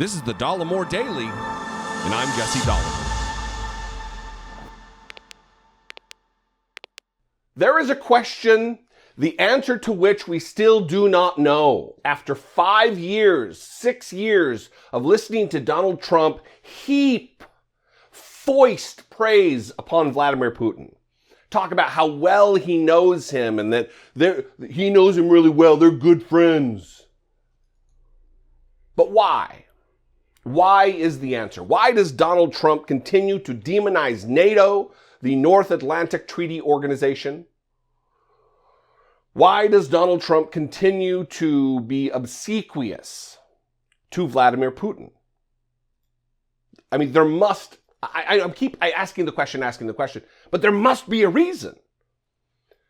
This is the Dollemore Daily, and I'm Jesse Dollemore. There is a question, the answer to which we still do not know. After 5 years, 6 years of listening to Donald Trump foist praise upon Vladimir Putin. Talk about how well he knows him and that he knows him really well. They're good friends. But why? Why is the answer? Why does Donald Trump continue to demonize NATO, the North Atlantic Treaty Organization? Why does Donald Trump continue to be obsequious to Vladimir Putin? I mean, there must, I keep asking the question, but there must be a reason.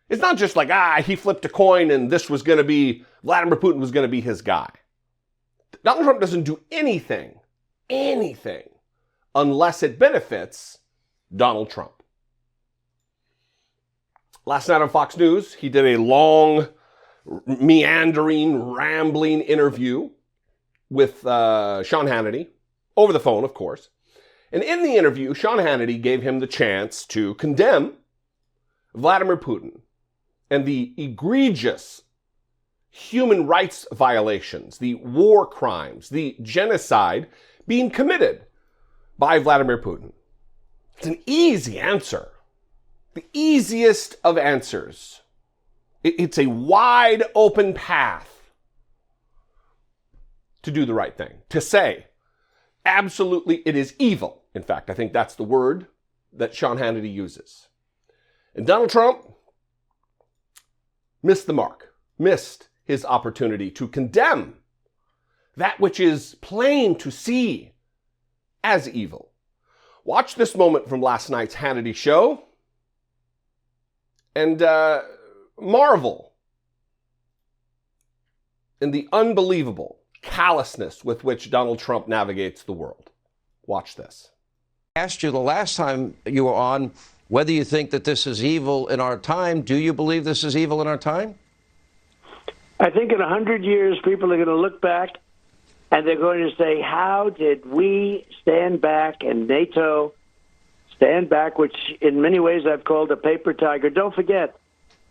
It's not just like, he flipped a coin and this was going to be, Vladimir Putin was going to be his guy. Donald Trump doesn't do anything, unless it benefits Donald Trump. Last night on Fox News, he did a long, meandering, rambling interview with Sean Hannity, over the phone, of course. And in the interview, Sean Hannity gave him the chance to condemn Vladimir Putin and the egregious human rights violations, the war crimes, the genocide being committed by Vladimir Putin. It's an easy answer. The easiest of answers. It's a wide open path to do the right thing. To say, absolutely, it is evil. In fact, I think that's the word that Sean Hannity uses. And Donald Trump missed the mark, missed his opportunity to condemn that which is plain to see as evil. Watch this moment from last night's Hannity show and marvel in the unbelievable callousness with which Donald Trump navigates the world. Watch this. I asked you the last time you were on whether you think that this is evil in our time. Do you believe this is evil in our time? I think in 100 years, people are going to look back and they're going to say, how did we stand back and NATO stand back, which in many ways I've called a paper tiger. Don't forget,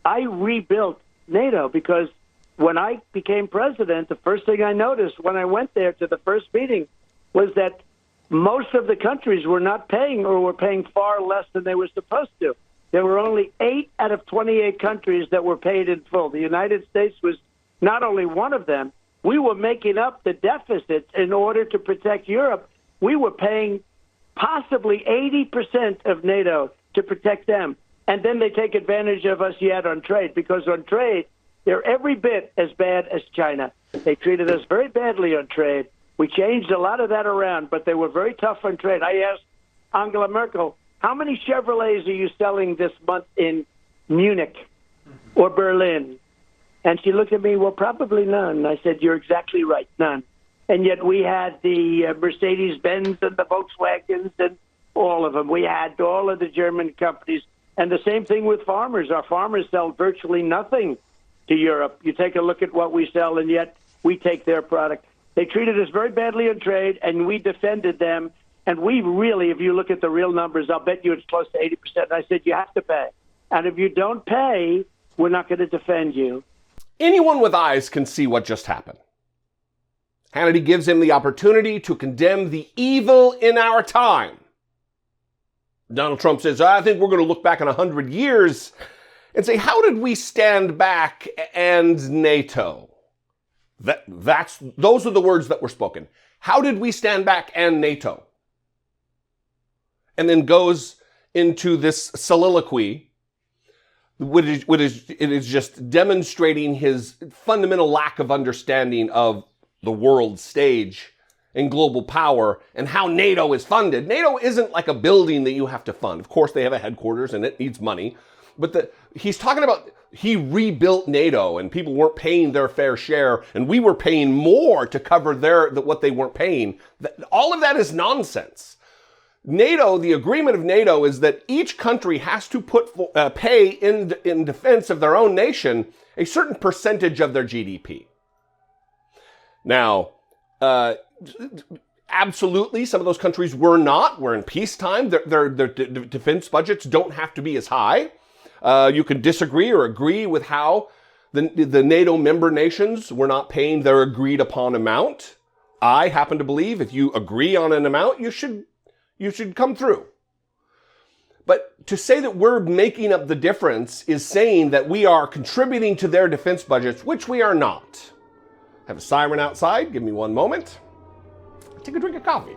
I rebuilt NATO because when I became president, the first thing I noticed when I went there to the first meeting was that most of the countries were not paying or were paying far less than they were supposed to. There were only 8 out of 28 countries that were paid in full. The United States was not only one of them. We were making up the deficits in order to protect Europe. We were paying possibly 80% of NATO to protect them. And then they take advantage of us yet on trade, because on trade, they're every bit as bad as China. They treated us very badly on trade. We changed a lot of that around, but they were very tough on trade. I asked Angela Merkel, how many Chevrolets are you selling this month in Munich or Berlin? And she looked at me, well, probably none. I said, you're exactly right, none. And yet we had the Mercedes-Benz and the Volkswagens and all of them. We had all of the German companies. And the same thing with farmers. Our farmers sell virtually nothing to Europe. You take a look at what we sell, and yet we take their product. They treated us very badly in trade, and we defended them. And we really, if you look at the real numbers, I'll bet you it's close to 80%. And I said, you have to pay. And if you don't pay, we're not going to defend you. Anyone with eyes can see what just happened. Hannity gives him the opportunity to condemn the evil in our time. Donald Trump says, I think we're going to look back in 100 years and say, how did we stand back and NATO? Those are the words that were spoken. How did we stand back and NATO? And then goes into this soliloquy, it is just demonstrating his fundamental lack of understanding of the world stage and global power and how NATO is funded. NATO isn't like a building that you have to fund. Of course, they have a headquarters and it needs money. But he's talking about he rebuilt NATO and people weren't paying their fair share and we were paying more to cover what they weren't paying. All of that is nonsense. NATO, the agreement of NATO is that each country has to pay in defense of their own nation a certain percentage of their GDP. Now, Absolutely, some of those countries were not. We're in peacetime. Their defense budgets don't have to be as high. You can disagree or agree with how the NATO member nations were not paying their agreed upon amount. I happen to believe if you agree on an amount, you should come through. But to say that we're making up the difference is saying that we are contributing to their defense budgets, which we are not. I have a siren outside. Give me one moment. Take a drink of coffee.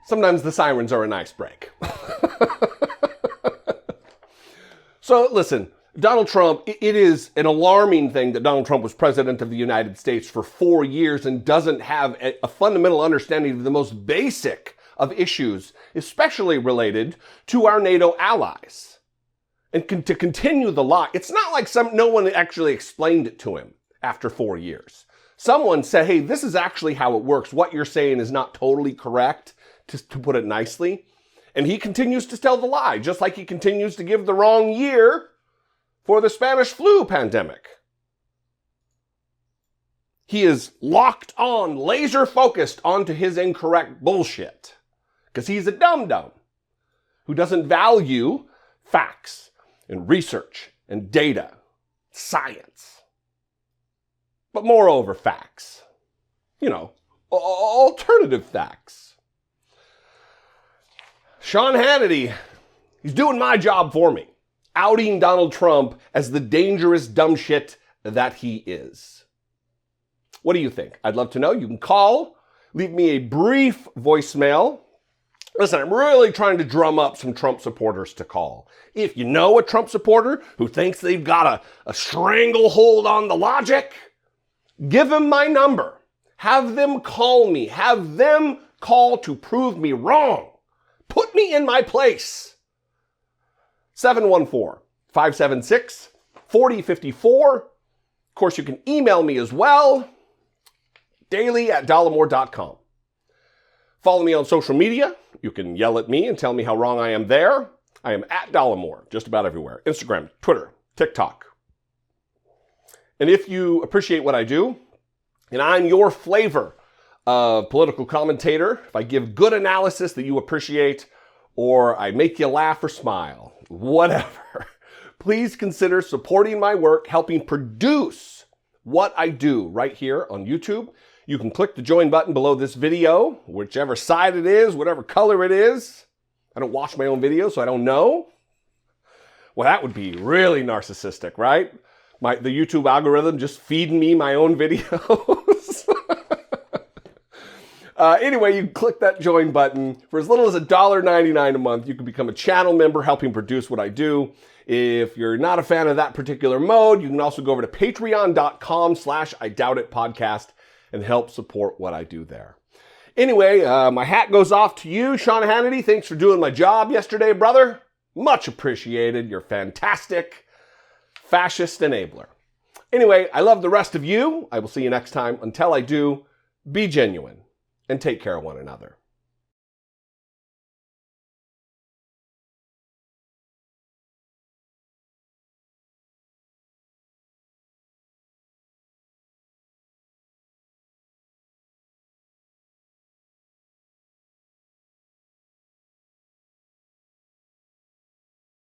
Sometimes the sirens are a nice break. So listen, Donald Trump, it is an alarming thing that Donald Trump was president of the United States for 4 years and doesn't have a fundamental understanding of the most basic of issues, especially related to our NATO allies. And to continue the lie, it's not like no one actually explained it to him after 4 years. Someone said, hey, this is actually how it works. What you're saying is not totally correct, to put it nicely. And he continues to tell the lie, just like he continues to give the wrong year for the Spanish flu pandemic. He is locked on, laser focused onto his incorrect bullshit. Because he's a dum-dum who doesn't value facts and research and data, science. But moreover, facts. Alternative facts. Sean Hannity, he's doing my job for me, outing Donald Trump as the dangerous dumb shit that he is. What do you think? I'd love to know. You can call, leave me a brief voicemail. Listen, I'm really trying to drum up some Trump supporters to call. If you know a Trump supporter who thinks they've got a stranglehold on the logic, give them my number. Have them call me. Have them call to prove me wrong. Put me in my place. 714-576-4054. Of course, you can email me as well. daily@dollemore.com. Follow me on social media. You can yell at me and tell me how wrong I am there. I am at Dollemore, just about everywhere. Instagram, Twitter, TikTok. And if you appreciate what I do, and I'm your flavor of political commentator, if I give good analysis that you appreciate, or I make you laugh or smile, whatever, please consider supporting my work, helping produce what I do right here on YouTube. You can click the join button below this video, whichever side it is, whatever color it is. I don't watch my own videos, so I don't know. Well, that would be really narcissistic, right? The YouTube algorithm just feeding me my own videos. Anyway, you can click that join button. For as little as $1.99 a month, you can become a channel member, helping produce what I do. If you're not a fan of that particular mode, you can also go over to patreon.com/IDoubtItPodcast and help support what I do there. Anyway, my hat goes off to you, Sean Hannity. Thanks for doing my job yesterday, brother. Much appreciated. You're fantastic. Fascist enabler. Anyway, I love the rest of you. I will see you next time. Until I do, be genuine and take care of one another.